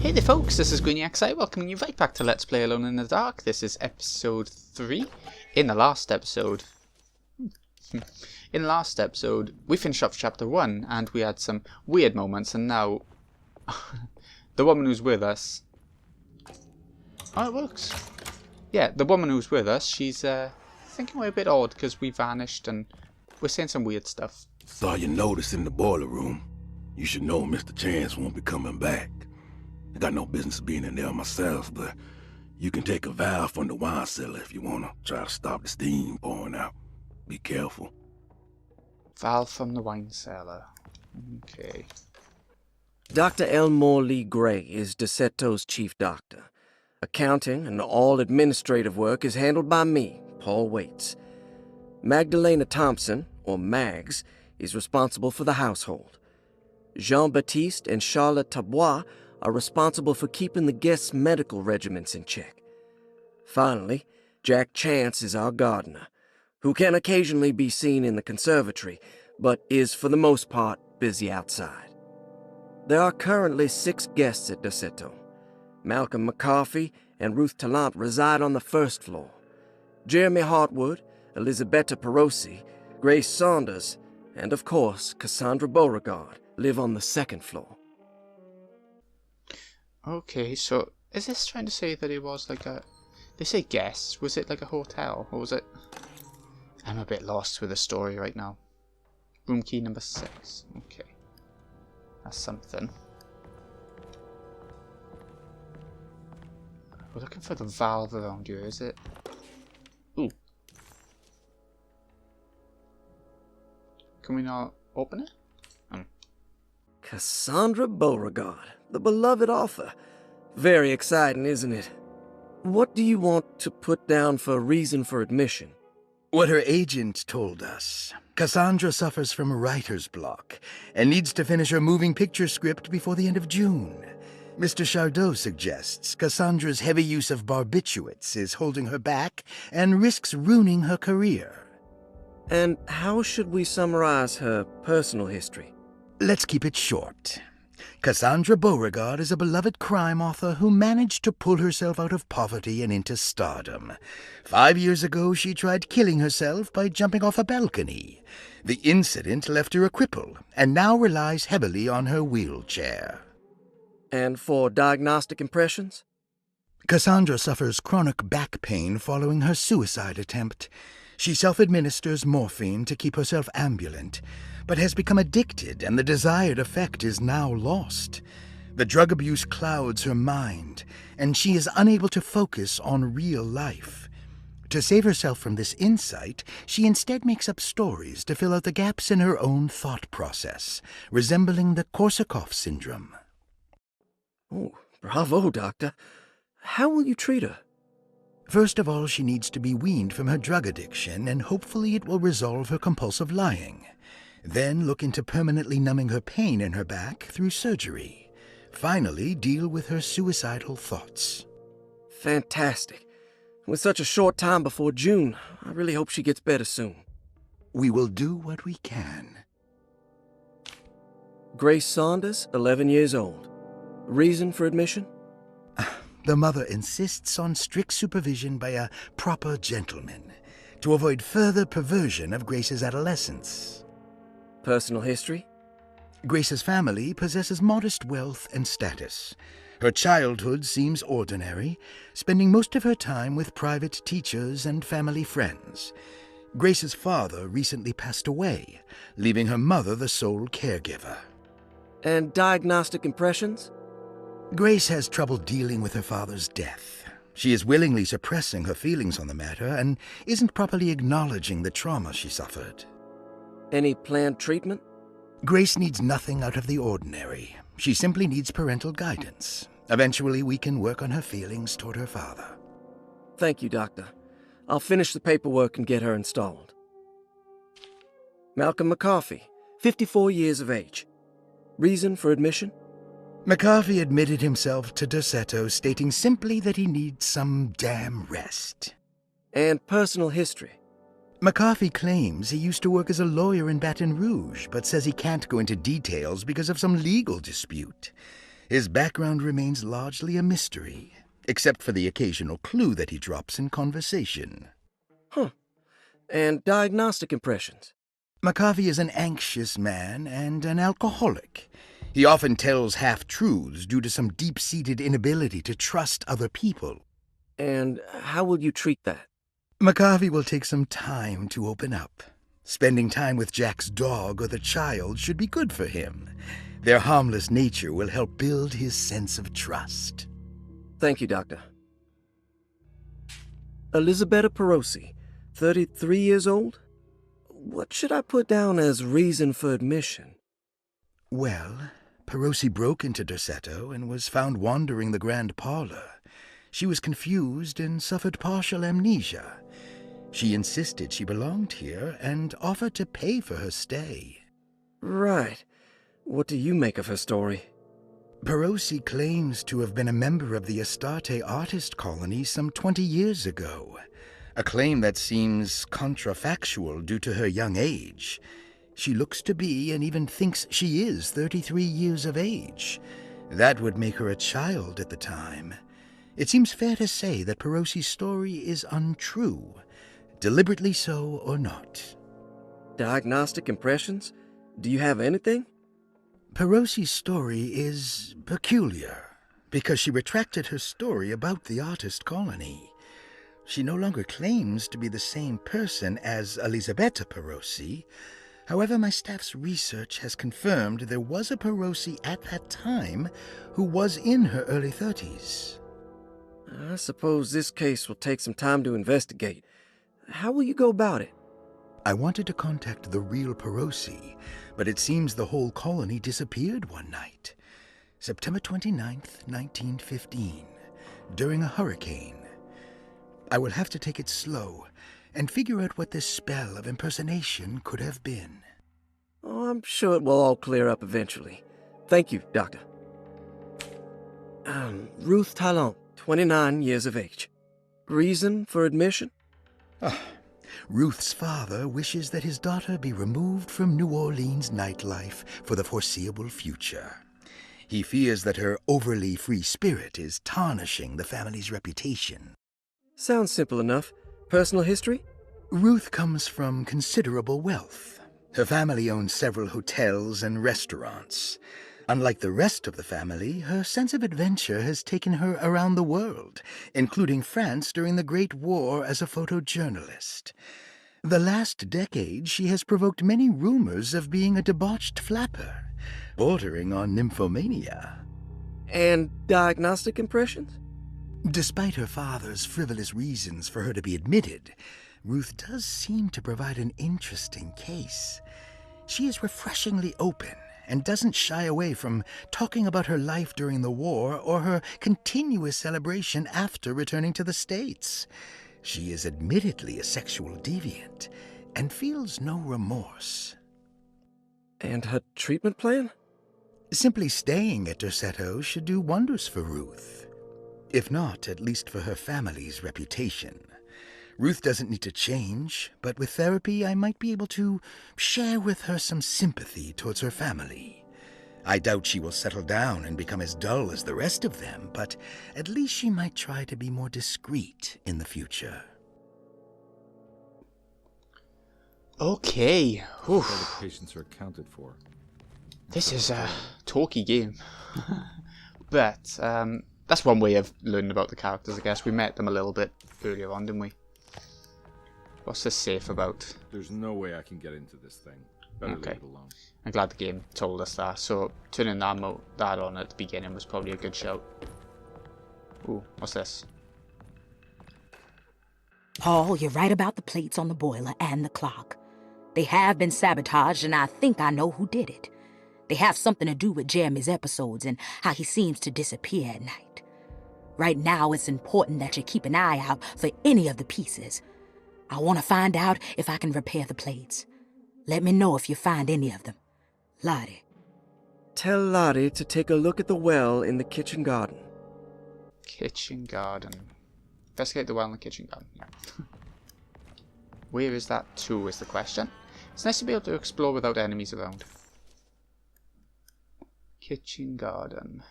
Hey there folks, this is GreenyXI welcoming you right back to Let's Play Alone in the Dark. This is episode 3. In the last episode, we finished off chapter 1 and we had some weird moments, and now the woman who's with us... Oh, it works. Yeah, the woman who's with us, she's thinking we're a bit odd because we vanished and we're saying some weird stuff. Saw your notice in the boiler room. You should know Mr. Chance won't be coming back. I got no business being in there myself, but you can take a valve from the wine cellar if you want to try to stop the steam pouring out. Be careful. Valve from the wine cellar. Okay. Dr. Elmore Lee Gray is Deceto's chief doctor. Accounting and all administrative work is handled by me, Paul Waits. Magdalena Thompson, or Mags, is responsible for the household. Jean-Baptiste and Charlotte Tabois are responsible for keeping the guests' medical regimens in check. Finally, Jack Chance is our gardener, who can occasionally be seen in the conservatory, but is for the most part busy outside. There are currently 6 guests at Deceto. Malcolm McCarthy and Ruth Tallant reside on the first floor. Jeremy Hartwood, Elisabetta Perosi, Grace Saunders, and of course Cassandra Beauregard live on the second floor. Okay, so is this trying to say that it was like a... They say guests. Was it like a hotel? Or was it... I'm a bit lost with the story right now. Room key number 6. Okay. That's something. We're looking for the valve around here, is it? Ooh. Can we not open it? Cassandra Beauregard, the beloved author. Very exciting, isn't it? What do you want to put down for reason for admission? What her agent told us. Cassandra suffers from writer's block and needs to finish her moving picture script before the end of June. Mr. Chardot suggests Cassandra's heavy use of barbiturates is holding her back and risks ruining her career. And how should we summarize her personal history? Let's keep it short. Cassandra Beauregard is a beloved crime author who managed to pull herself out of poverty and into stardom. 5 years ago, she tried killing herself by jumping off a balcony. The incident left her a cripple, and now relies heavily on her wheelchair. And for diagnostic impressions? Cassandra suffers chronic back pain following her suicide attempt. She self-administers morphine to keep herself ambulant, but has become addicted, and the desired effect is now lost. The drug abuse clouds her mind, and she is unable to focus on real life. To save herself from this insight, she instead makes up stories to fill out the gaps in her own thought process, resembling the Korsakoff syndrome. Oh, bravo, Doctor. How will you treat her? First of all, she needs to be weaned from her drug addiction, and hopefully it will resolve her compulsive lying. Then look into permanently numbing her pain in her back through surgery. Finally, deal with her suicidal thoughts. Fantastic. With such a short time before June, I really hope she gets better soon. We will do what we can. Grace Saunders, 11 years old. Reason for admission? The mother insists on strict supervision by a proper gentleman to avoid further perversion of Grace's adolescence. Personal history? Grace's family possesses modest wealth and status. Her childhood seems ordinary, spending most of her time with private teachers and family friends. Grace's father recently passed away, leaving her mother the sole caregiver. And diagnostic impressions? Grace has trouble dealing with her father's death. She is willingly suppressing her feelings on the matter and isn't properly acknowledging the trauma she suffered. Any planned treatment? Grace needs nothing out of the ordinary. She simply needs parental guidance. Eventually, we can work on her feelings toward her father. Thank you, Doctor. I'll finish the paperwork and get her installed. Malcolm McCarthy, 54 years of age. Reason for admission? McCarthy admitted himself to Deceto, stating simply that he needs some damn rest. And personal history? McCarthy claims he used to work as a lawyer in Baton Rouge, but says he can't go into details because of some legal dispute. His background remains largely a mystery, except for the occasional clue that he drops in conversation. Huh. And diagnostic impressions? McCarvey is an anxious man and an alcoholic. He often tells half-truths due to some deep-seated inability to trust other people. And how will you treat that? McCarvey will take some time to open up. Spending time with Jack's dog or the child should be good for him. Their harmless nature will help build his sense of trust. Thank you, Doctor. Elisabetta Perosi, 33 years old? What should I put down as reason for admission? Well, Perosi broke into Derceto and was found wandering the grand parlor. She was confused and suffered partial amnesia. She insisted she belonged here and offered to pay for her stay. Right. What do you make of her story? Perosi claims to have been a member of the Astarte artist colony some 20 years ago. A claim that seems contrafactual due to her young age. She looks to be and even thinks she is 33 years of age. That would make her a child at the time. It seems fair to say that Perosi's story is untrue, deliberately so or not. Diagnostic impressions? Do you have anything? Perosi's story is peculiar, because she retracted her story about the artist colony. She no longer claims to be the same person as Elisabetta Perosi. However, my staff's research has confirmed there was a Perosi at that time who was in her early 30s. I suppose this case will take some time to investigate. How will you go about it? I wanted to contact the real Perosi, but it seems the whole colony disappeared one night. September 29th, 1915, during a hurricane. I will have to take it slow and figure out what this spell of impersonation could have been. Oh, I'm sure it will all clear up eventually. Thank you, Doctor. Ruth Talon, 29 years of age. Reason for admission? Ruth's father wishes that his daughter be removed from New Orleans nightlife for the foreseeable future. He fears that her overly free spirit is tarnishing the family's reputation. Sounds simple enough. Personal history? Ruth comes from considerable wealth. Her family owns several hotels and restaurants. Unlike the rest of the family, her sense of adventure has taken her around the world, including France during the Great War as a photojournalist. The last decade, she has provoked many rumors of being a debauched flapper, bordering on nymphomania. And diagnostic impressions? Despite her father's frivolous reasons for her to be admitted, Ruth does seem to provide an interesting case. She is refreshingly open and doesn't shy away from talking about her life during the war or her continuous celebration after returning to the States. She is admittedly a sexual deviant and feels no remorse. And her treatment plan? Simply staying at Derceto should do wonders for Ruth. If not, at least for her family's reputation. Ruth doesn't need to change, but with therapy I might be able to share with her some sympathy towards her family. I doubt she will settle down and become as dull as the rest of them, but at least she might try to be more discreet in the future. Okay. All the patients are accounted for. This is a talky game. But that's one way of learning about the characters, I guess. We met them a little bit earlier on, didn't we? What's this safe about? There's no way I can get into this thing. Better leave it alone. I'm glad the game told us that. So turning that on at the beginning was probably a good shout. Ooh, what's this? Paul, you're right about the plates on the boiler and the clock. They have been sabotaged, and I think I know who did it. They have something to do with Jeremy's episodes and how he seems to disappear at night. Right now, it's important that you keep an eye out for any of the pieces. I want to find out if I can repair the plates. Let me know if you find any of them. Lottie. Tell Lottie to take a look at the well in the kitchen garden. Kitchen garden. Investigate the well in the kitchen garden. Yeah. Where is that to is the question. It's nice to be able to explore without enemies around. Kitchen garden.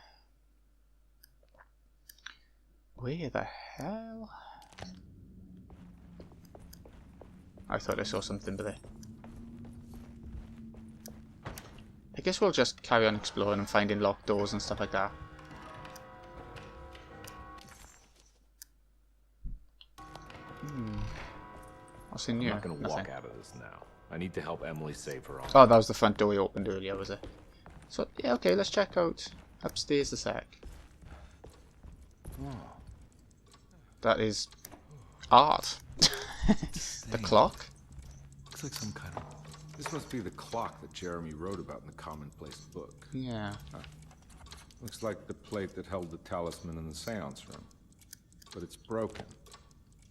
Where the hell? I thought I saw something, but I guess we'll just carry on exploring and finding locked doors and stuff like that. What's in here? I'm not going to Nothing. walk out of this now. I need to help Emily save her own. Oh, that was the front door we opened earlier, was it? So, yeah, okay, let's check out upstairs a sec. Oh. That is art. The clock? Looks like some kind of... This must be the clock that Jeremy wrote about in the commonplace book. Yeah. Looks like the plate that held the talisman in the seance room. But it's broken.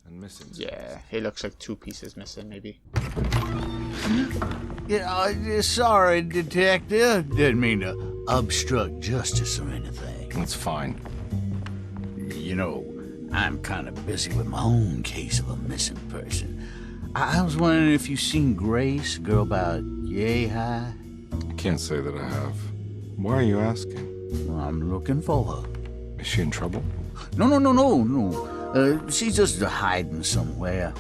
And missing. Yeah, it looks like 2 pieces missing, maybe. Yeah, sorry, Detective. Didn't mean to obstruct justice or anything. It's fine. You know, I'm kind of busy with my own case of a missing person. I was wondering if you've seen Grace, girl about yay high? I can't say that I have. Why are you asking? Well, I'm looking for her. Is she in trouble? No. She's just hiding somewhere.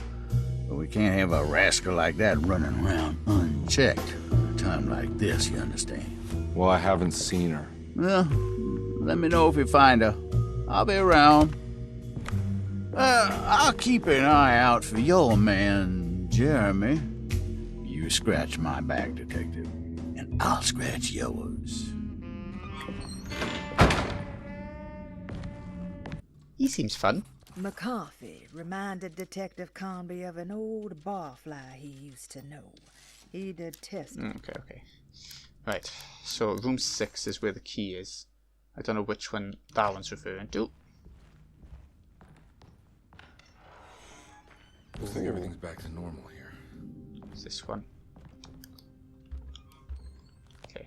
But we can't have a rascal like that running around unchecked at a time like this, you understand? Well, I haven't seen her. Well, let me know if you find her. I'll be around. I'll keep an eye out for your man, Jeremy. You scratch my back, Detective, and I'll scratch yours. He seems fun. McCarthy reminded Detective Conby of an old barfly he used to know. He detested. Okay. Right, so room 6 is where the key is. I don't know which one that one's referring to. Looks like everything's back to normal here. It's this one. Okay.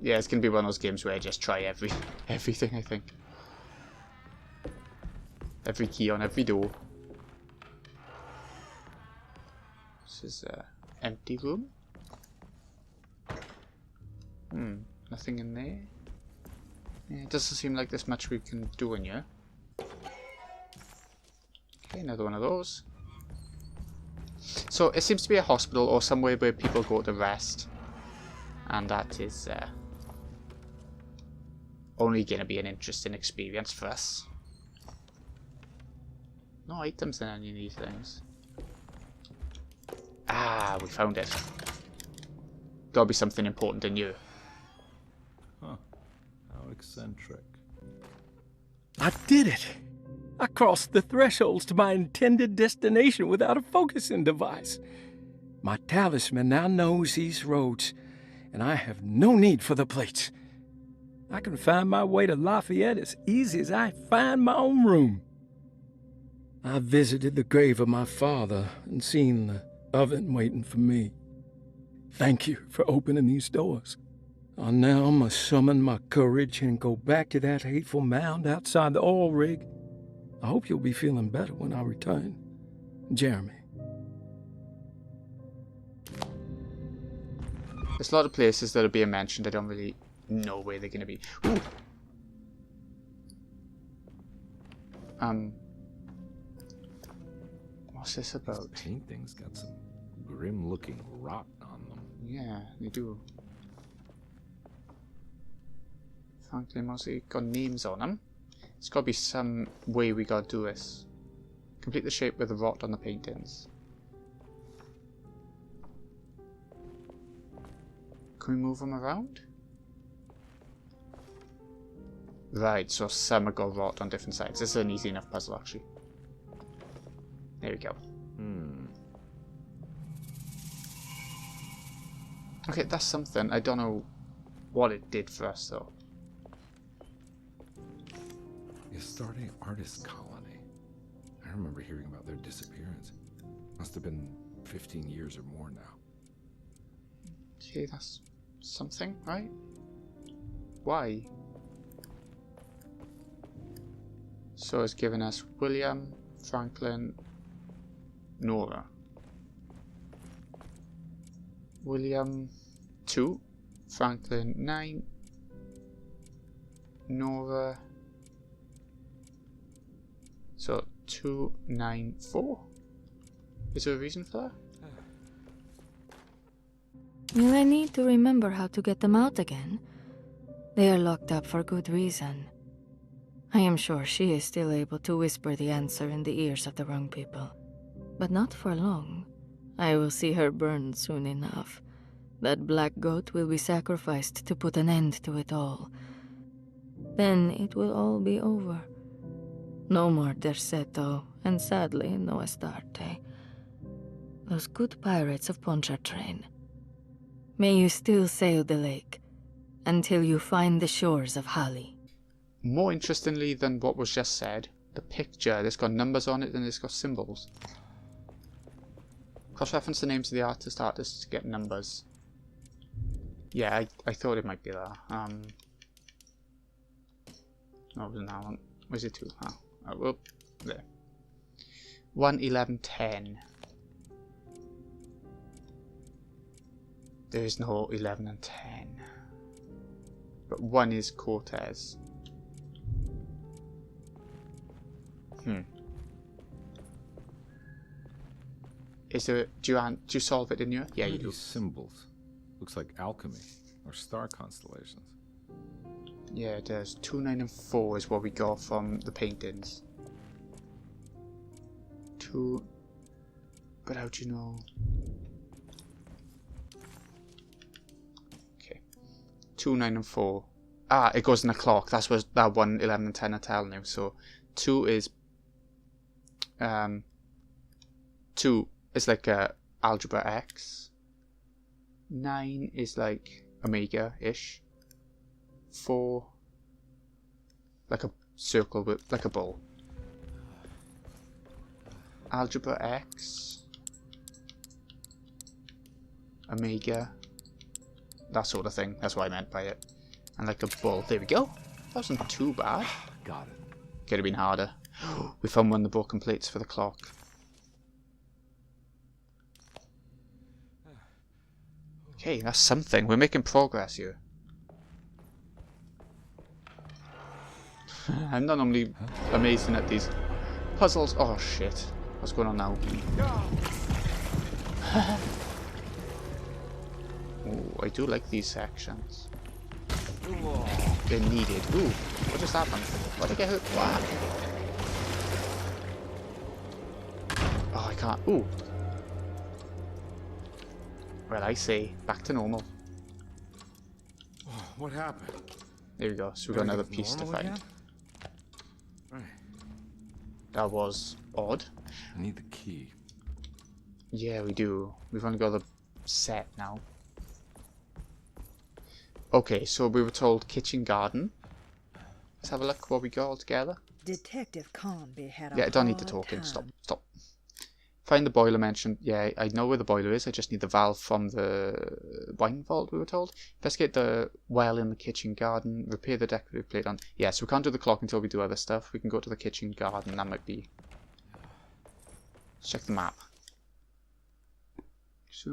Yeah, it's gonna be one of those games where I just try everything, I think. Every key on every door. This is an empty room. Nothing in there. Yeah, it doesn't seem like there's much we can do in here. Okay, another one of those. So it seems to be a hospital or somewhere where people go to rest. And that is only going to be an interesting experience for us. No items in any of these things. Ah, we found it. Gotta be something important in you. Huh. How eccentric. I did it! I crossed the thresholds to my intended destination without a focusing device. My talisman now knows these roads, and I have no need for the plates. I can find my way to Lafayette as easy as I find my own room. I visited the grave of my father and seen the oven waiting for me. Thank you for opening these doors. I now must summon my courage and go back to that hateful mound outside the oil rig. I hope you'll be feeling better when I return. Jeremy. There's a lot of places that are being mentioned. I don't really know where they're going to be. Ooh. What's this about? These paintings got some grim-looking rot on them. Yeah, they do. Franklin mostly got names on them. There's got to be some way we got to do this. Complete the shape with the rot on the paintings. Can we move them around? Right, so some have got rot on different sides. This is an easy enough puzzle, actually. There we go. Okay, that's something. I don't know what it did for us, though. The Astarte Artist Colony. I remember hearing about their disappearance. Must have been 15 years or more now. Okay, that's something, right? Why? So it's given us William, Franklin, Nora. William 2, Franklin 9, Nora So 294. Is there a reason for that? Will I need to remember how to get them out again? They are locked up for good reason. I am sure she is still able to whisper the answer in the ears of the wrong people. But not for long. I will see her burned soon enough. That black goat will be sacrificed to put an end to it all. Then it will all be over. No more Derceto, and sadly, no Astarte. Those good pirates of Pontchartrain. May you still sail the lake, until you find the shores of Hali. More interestingly than what was just said, the picture, it's got numbers on it and it's got symbols. Cross-reference the names of the artists to get numbers. Yeah, I thought it might be that. No, it wasn't that one. Where's it 2? Oh, well, there. 1, 11, 10. There is no 11 and 10. But 1 is Cortez. Is there? Do you solve it in your? Yeah, you do. These symbols. Looks like alchemy or star constellations. Yeah, it does. 2, 9, and 4 is what we got from the paintings. 2. But how do you know? Okay. 2, 9, and 4. Ah, it goes in the clock. That's what that 1, 11, and 10 are telling you. So 2 is 2 is like algebra X. 9 is like omega-ish. 4 like a circle with like a ball. Algebra X. Omega. That sort of thing. That's what I meant by it. And like a ball. There we go. That wasn't too bad. Got it. Could have been harder. We found one of the broken plates for the clock. Okay, that's something. We're making progress here. I'm not normally amazing at these puzzles. Oh shit. What's going on now? Oh, I do like these sections. They're needed. Ooh, what just happened? Why did I get hurt? Wow. Oh, I can't. Ooh. Well, I say, back to normal. Oh, what happened? There we go. So we've got another piece to find. Right. That was odd. I need the key. Yeah, we do. We've only got the set now. Okay, so we were told kitchen garden. Let's have a look what we got all together. Detective Conby had a Yeah, I don't need to hard talk in. time. Stop. Find the boiler mentioned. Yeah, I know where the boiler is. I just need the valve from the wine vault, we were told. Investigate the well in the kitchen garden. Repair the decorative plate on. Yeah, so we can't do the clock until we do other stuff. We can go to the kitchen garden. That might be... Let's check the map. So,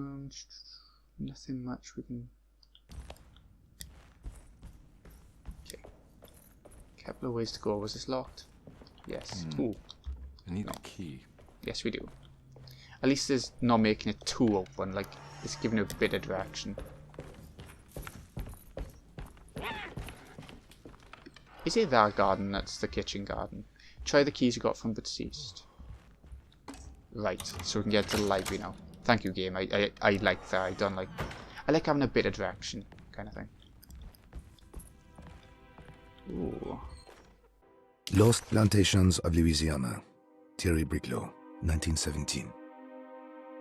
nothing much we can... Okay. Couple of ways to go. Was this locked? Yes. Ooh. I need the key. Yes, we do. At least it's not making it too open, like it's giving it a bit of direction. Is it that garden that's the kitchen garden? Try the keys you got from the deceased. Right, so we can get to the library now. Thank you, game. I like that. I like having a bit of direction, kind of thing. Ooh. Lost Plantations of Louisiana. Thierry Briclot, 1917.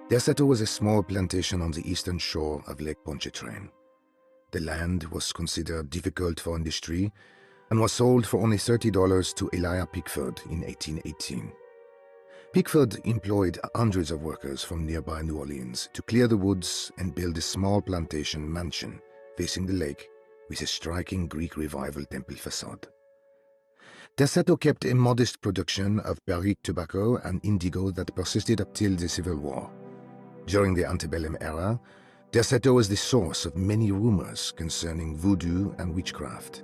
Derceto was a small plantation on the eastern shore of Lake Pontchartrain. The land was considered difficult for industry and was sold for only $30 to Elijah Pickford in 1818. Pickford employed hundreds of workers from nearby New Orleans to clear the woods and build a small plantation mansion facing the lake with a striking Greek Revival temple facade. Derceto kept a modest production of barrique tobacco and indigo that persisted up till the Civil War. During the antebellum era, Derceto was the source of many rumors concerning voodoo and witchcraft.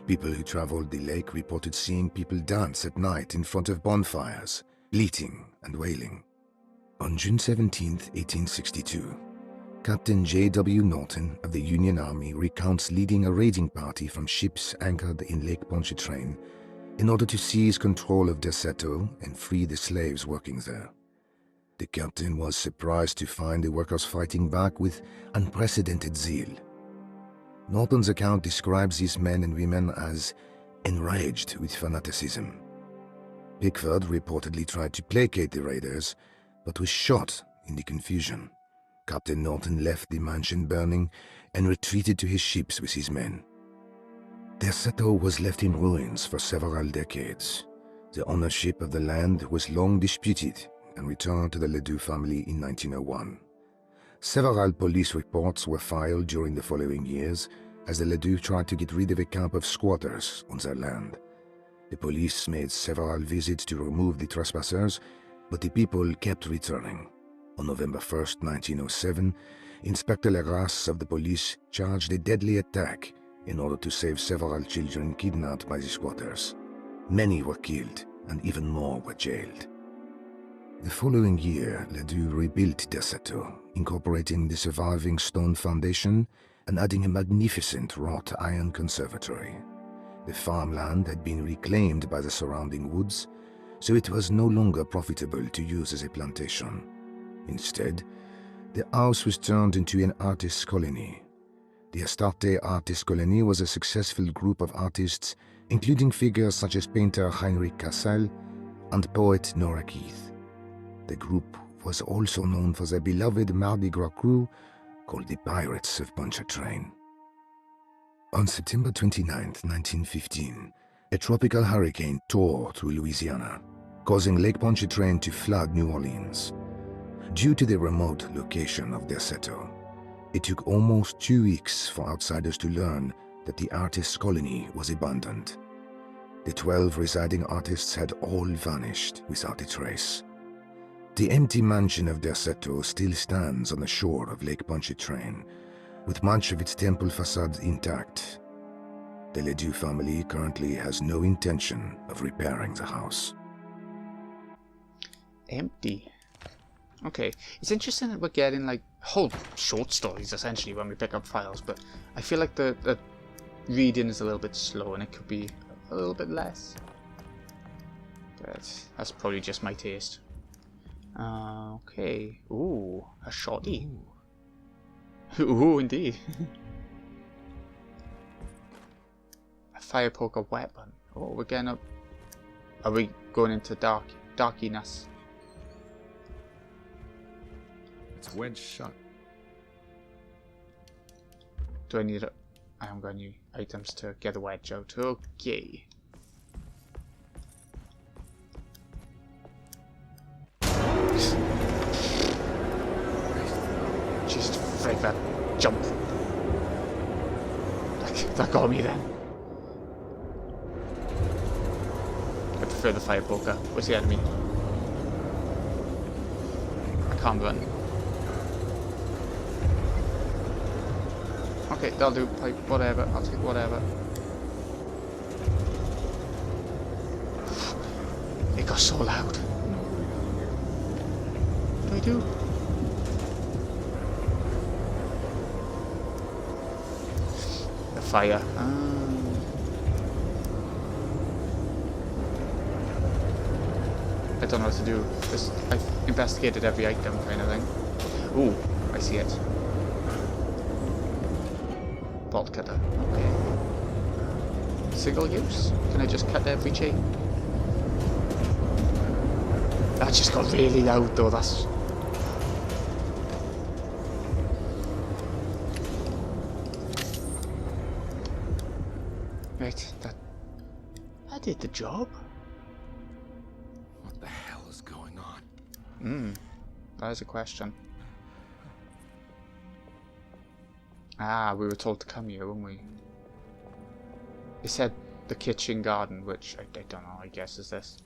People who traveled the lake reported seeing people dance at night in front of bonfires, bleating and wailing. On June 17, 1862, Captain J.W. Norton of the Union Army recounts leading a raiding party from ships anchored in Lake Pontchartrain in order to seize control of Deseto and free the slaves working there. The captain was surprised to find the workers fighting back with unprecedented zeal. Norton's account describes these men and women as enraged with fanaticism. Pickford reportedly tried to placate the raiders, but was shot in the confusion. Captain Norton left the mansion burning and retreated to his ships with his men. Deseto was left in ruins for several decades. The ownership of the land was long disputed and returned to the Ledoux family in 1901. Several police reports were filed during the following years as the Ledoux tried to get rid of a camp of squatters on their land. The police made several visits to remove the trespassers, but the people kept returning. On November 1st, 1907, Inspector Legras of the police charged a deadly attack in order to save several children kidnapped by the squatters. Many were killed, and even more were jailed. The following year, Ledoux rebuilt Deseto, incorporating the surviving stone foundation and adding a magnificent wrought iron conservatory. The farmland had been reclaimed by the surrounding woods, so it was no longer profitable to use as a plantation. Instead, the house was turned into an artist's colony. The Astarte Artist Colony was a successful group of artists, including figures such as painter Heinrich Cassel and poet Nora Keith. The group was also known for their beloved Mardi Gras crew called the Pirates of Pontchartrain. On September 29, 1915, a tropical hurricane tore through Louisiana, causing Lake Pontchartrain to flood New Orleans. Due to the remote location of Deseto, it took almost 2 weeks for outsiders to learn that the artists' colony was abandoned. The 12 residing artists had all vanished without a trace. The empty mansion of Deseto still stands on the shore of Lake Pontchartrain, with much of its temple facade intact. The Ledoux family currently has no intention of repairing the house. Empty. Okay, it's interesting that we're getting like whole short stories essentially when we pick up files, but I feel like the reading is a little bit slow and it could be a little bit less. But that's probably just my taste. Okay. Ooh, a shotty. Ooh, indeed. A fire poker weapon. Oh, we're getting up. Are we going into darkiness? It's wedged shut. Do I need I haven't got any items to get the wedge out. Okay. Just freak that jump. That got me then. I prefer the fire poker. Where's the enemy? I can't run. Okay, that'll do. Like, whatever. I'll take whatever. It got so loud. What do I do? The fire. I don't know what to do. Just, I've investigated every item kind of thing. Ooh, I see it. Bolt cutter. Okay. Single use? Can I just cut every chain? That just got really loud though, that's... Right, that did the job. What the hell is going on? That is a question. Ah, we were told to come here, weren't we? It said the kitchen garden, which I don't know, I guess is this.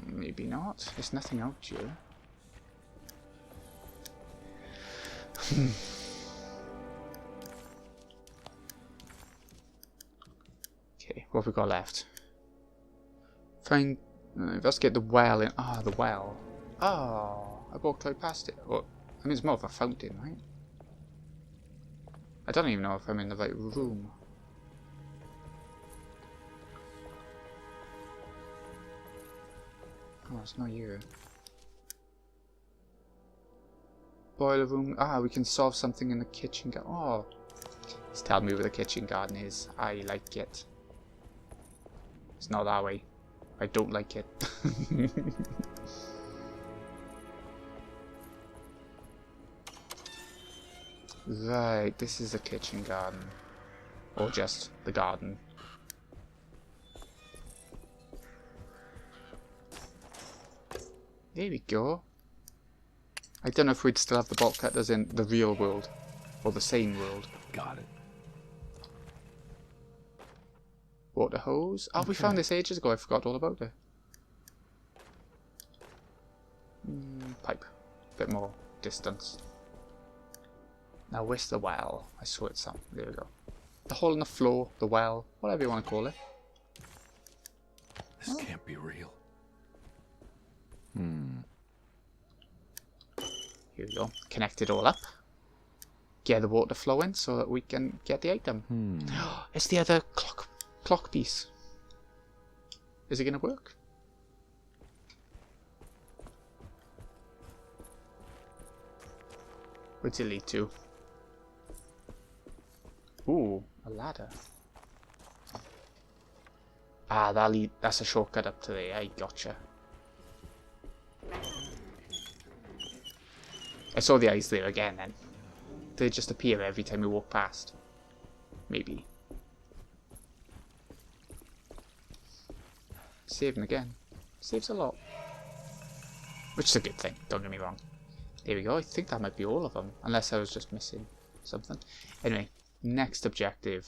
Maybe Actually not. There's nothing out here. Okay, what have we got left? Find... let's get the well in... ah, the well. Oh, I walked right past it. Well, I mean, it's more of a fountain, right? I don't even know if I'm in the right room. Oh, it's not here. Boiler room. Ah, we can solve something in the kitchen garden. Oh, he's telling me where the kitchen garden is. I like it. It's not that way. I don't like it. Right, this is the kitchen garden. Or just the garden. There we go. I don't know if we'd still have the bolt cutters in the real world. Or the sane world. Got it. Water hose. Oh, we found this ages ago. I forgot all about it. Pipe. Bit more distance. Now where's the well? I saw it some. There we go. The hole in the floor, the well, whatever you want to call it. This can't be real. Here we go. Connect it all up. Get the water flowing so that we can get the item. It's the other clock piece. Is it going to work? Where's it lead to? Ooh, a ladder. Ah, that's a shortcut up to there. I gotcha. I saw the eyes there again then. They just appear every time we walk past. Maybe. Saving again. Saves a lot. Which is a good thing, don't get me wrong. There we go, I think that might be all of them. Unless I was just missing something. Anyway, next objective.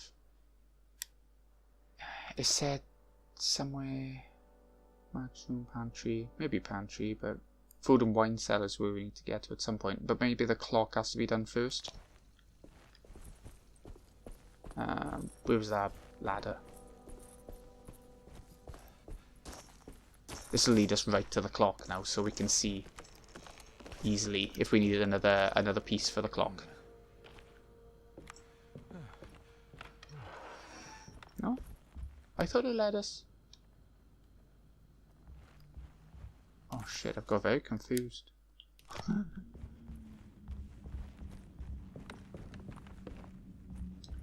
It said somewhere... maximum pantry. Maybe pantry, but... food and wine cellars where we need to get to at some point. But maybe the clock has to be done first. Where was that ladder? This will lead us right to the clock now, so we can see easily if we needed another piece for the clock. No? I thought it led us. Oh shit, I've got very confused.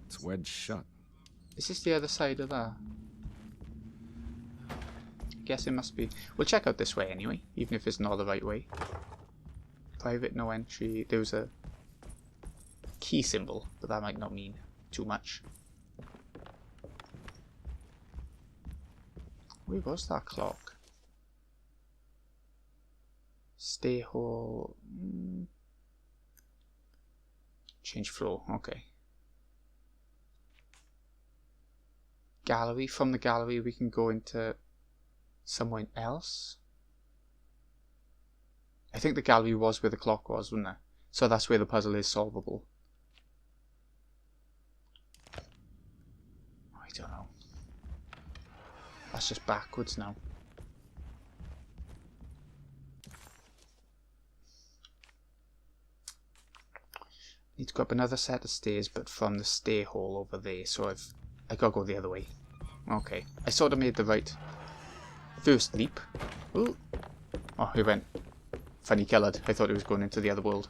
It's wedged shut. Is this the other side of that? Guess it must be. We'll check out this way anyway, even if it's not the right way. Private, no entry. There was a key symbol, but that might not mean too much. Where was that clock? Stay hall. Change floor. Okay. Gallery. From the gallery, we can go into somewhere else. I think the gallery was where the clock was, wasn't it? So that's where the puzzle is solvable. I don't know. That's just backwards now. Need to go up another set of stairs, but from the stair hall over there. So I gotta go the other way. Okay, I sort of made the right first leap. Ooh. Oh, he went funny coloured. I thought he was going into the other world.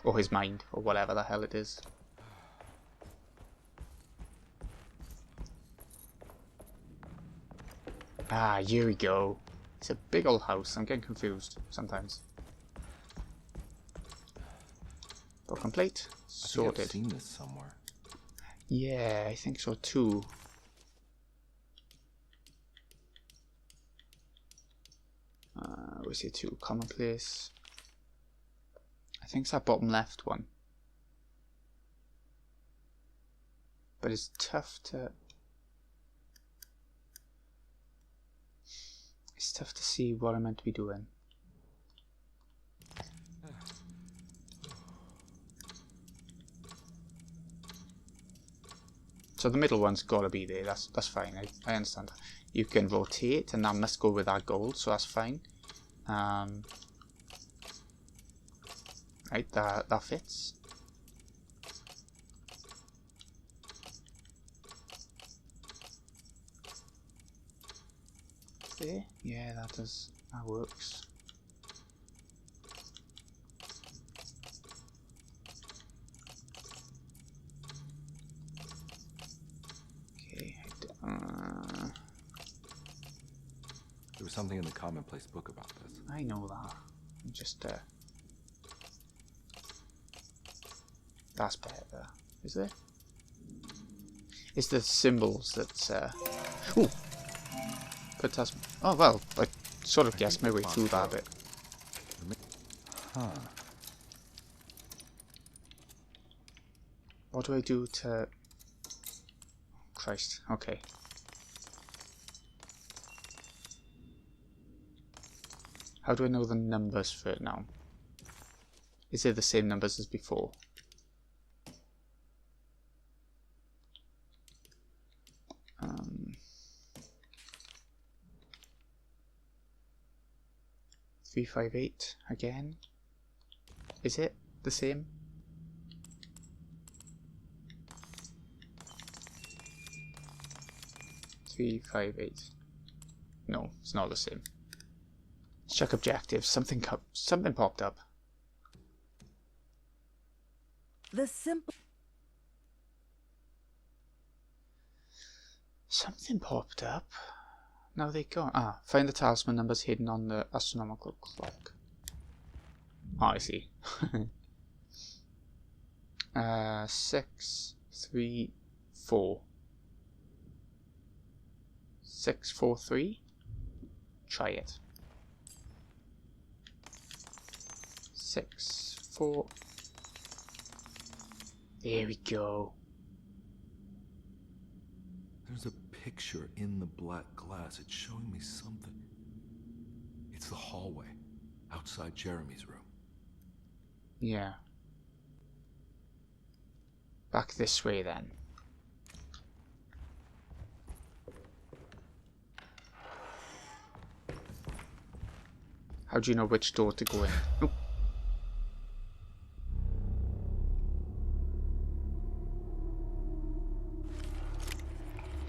Or his mind, or whatever the hell it is. Ah, here we go. It's a big old house. I'm getting confused sometimes. Door complete. Sorted. I've seen this somewhere. Yeah, I think so too. Where's it to? Commonplace. I think it's that bottom left one. But it's tough to... It's tough to see what I'm meant to be doing. So the middle one's gotta be there, that's fine, I understand that. You can rotate and that must go with our gold, so that's fine. Right, that fits. There, yeah, that works. Okay, There was something in the commonplace book about this. I know that. I'm just that's better, is there? It's the symbols that's ooh! Good task. Oh well, I sort of guessed my way through that bit. Huh. What do I do to... Christ, okay. How do I know the numbers for it now? Is it the same numbers as before? Three, 5, 8 again. Is it the same? Three, 5, 8. No, it's not the same. Let's check objectives. Something popped up. The simple. Something popped up. Now they gone. Ah, find the talisman numbers hidden on the astronomical clock. Oh, I see. 6, 3, 4. 6, 4, 3. Try it. 6, 4. There we go. There's a picture in the black glass. It's showing me something. It's the hallway outside Jeremy's room. Yeah. Back this way then. How do you know which door to go in? Oop.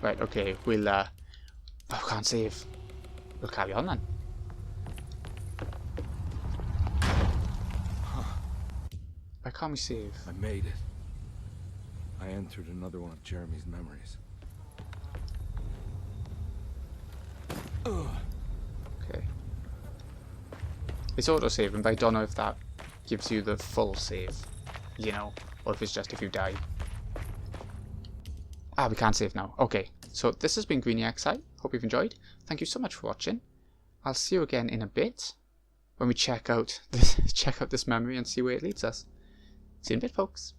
Right, okay, we'll oh, can't save. We'll carry on then. Huh. Why can't we save? I made it. I entered another one of Jeremy's memories. Okay. It's auto-saving, but I don't know if that gives you the full save, you know, or if it's just if you die. Ah, we can't save now. Okay, so this has been Greeny XI. Hope you've enjoyed. Thank you so much for watching. I'll see you again in a bit when we check out this memory and see where it leads us. See you in a bit, folks.